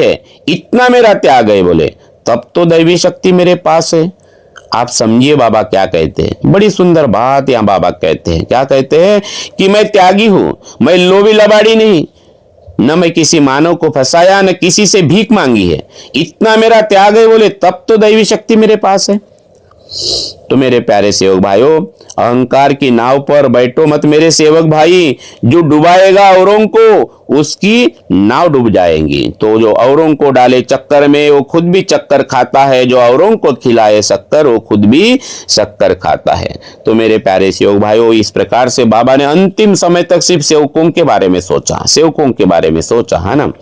है, इतना मेरा त्याग है बोले, तब तो दैवी शक्ति मेरे पास है। आप समझिए बाबा क्या कहते हैं, बड़ी सुंदर बात यहां बाबा कहते हैं। क्या कहते हैं कि मैं त्यागी हूं, मैं लोभी लबाड़ी नहीं, न मैं किसी मानव को फंसाया, न किसी से भीख मांगी है, इतना मेरा त्याग है बोले, तब तो दैवी शक्ति मेरे पास है। तो मेरे प्यारे सेवक भाइयों, अहंकार की नाव पर बैठो मत मेरे सेवक भाई। जो डुबाएगा औरों को, उसकी नाव डूब जाएंगी। तो जो औरों को डाले चक्कर में, वो खुद भी चक्कर खाता है। जो औरों को खिलाए शक्कर, वो खुद भी शक्कर खाता है। तो मेरे प्यारे सेवक भाइयों, इस प्रकार से बाबा ने अंतिम समय तक सिर्फ सेवकों के बारे में सोचा, सेवकों के बारे में सोचा, है ना,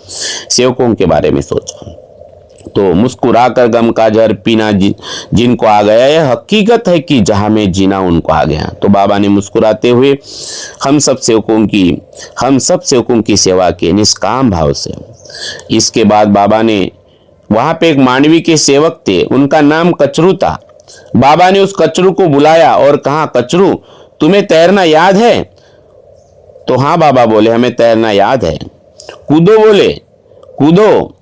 सेवकों के बारे में सोचा। तो मुस्कुराकर गम का जहर पीना जिनको आ गया, यह हकीकत है कि जहां में जीना उनको आ गया। तो बाबा ने मुस्कुराते हुए हम सब सेवकों की सेवा की निष्काम भाव से। इसके बाद बाबा ने, वहां पे एक मांडवी के सेवक थे, उनका नाम कचरू था। बाबा ने उस कचरू को बुलाया और कहा, कचरू तुम्हें तैरना याद है? तो हाँ बाबा बोले, हमें तैरना याद है। कूदो बोले, कूदो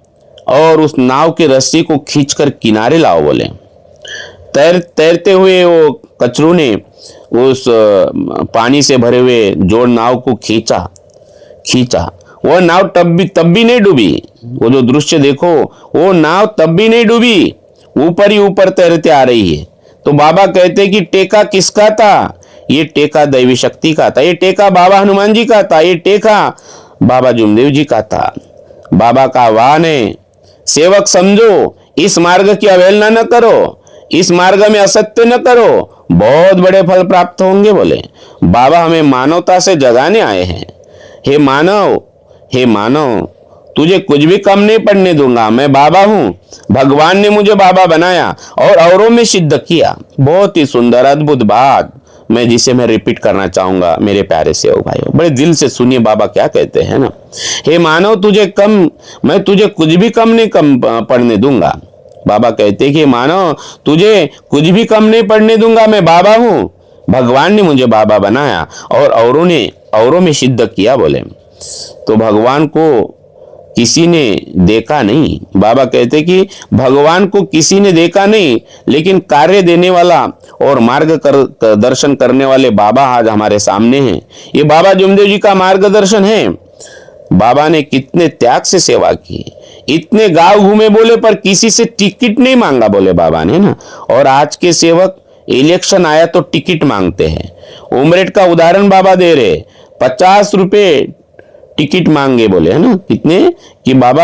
और उस नाव की रस्सी को खींचकर किनारे लाओ बोले। तैरते हुए वो कचरू ने उस पानी से भरे हुए जोड़ नाव को खींचा। वो नाव तब भी नहीं डूबी। वो जो दृश्य देखो, वो नाव तब भी नहीं डूबी, ऊपर ही ऊपर तैरते आ रही है। तो बाबा कहते कि टेका किसका था? ये टेका दैवी शक्ति का था, ये टेका बाबा हनुमान जी का था, ये टेका बाबा जुमदेव जी का था। बाबा का आह्वान है, सेवक समझो, इस मार्ग की अवहेलना न करो, इस मार्ग में असत्य न करो, बहुत बड़े फल प्राप्त होंगे बोले। बाबा हमें मानवता से जगाने आए हैं। हे मानव, तुझे कुछ भी कम नहीं पड़ने दूंगा। मैं बाबा हूं, भगवान ने मुझे बाबा बनाया और औरों में सिद्ध किया। बहुत ही सुंदर अद्भुत बात जिसे मैं रिपीट करना चाहूंगा मेरे प्यारे सेवक भाइयों, बड़े दिल से सुनिए बाबा क्या कहते हैं ना। हे मानव, मैं तुझे कुछ भी कम नहीं पड़ने दूंगा। बाबा कहते हैं कि मानव, तुझे कुछ भी कम नहीं पड़ने दूंगा। मैं बाबा हूं, भगवान ने मुझे बाबा बनाया और औरों में सिद्ध किया बोले। तो भगवान को किसी ने देखा नहीं। बाबा कहते कि भगवान को किसी ने देखा नहीं, लेकिन कार्य देने वाला और मार्ग दर्शन करने वाले बाबा आज हमारे सामने हैं। ये बाबा जुमदेव जी का मार्गदर्शन है। बाबा ने कितने त्याग से सेवा की, इतने गांव घूमे बोले, पर किसी से टिकट नहीं मांगा बोले बाबा ने ना। और आज के सेवक इलेक्शन आया तो टिकट मांगते हैं। उमरेड का उदाहरण बाबा दे रहे, 50 रुपए टिकट मांगे बोले, है ना, कितने कि बाबा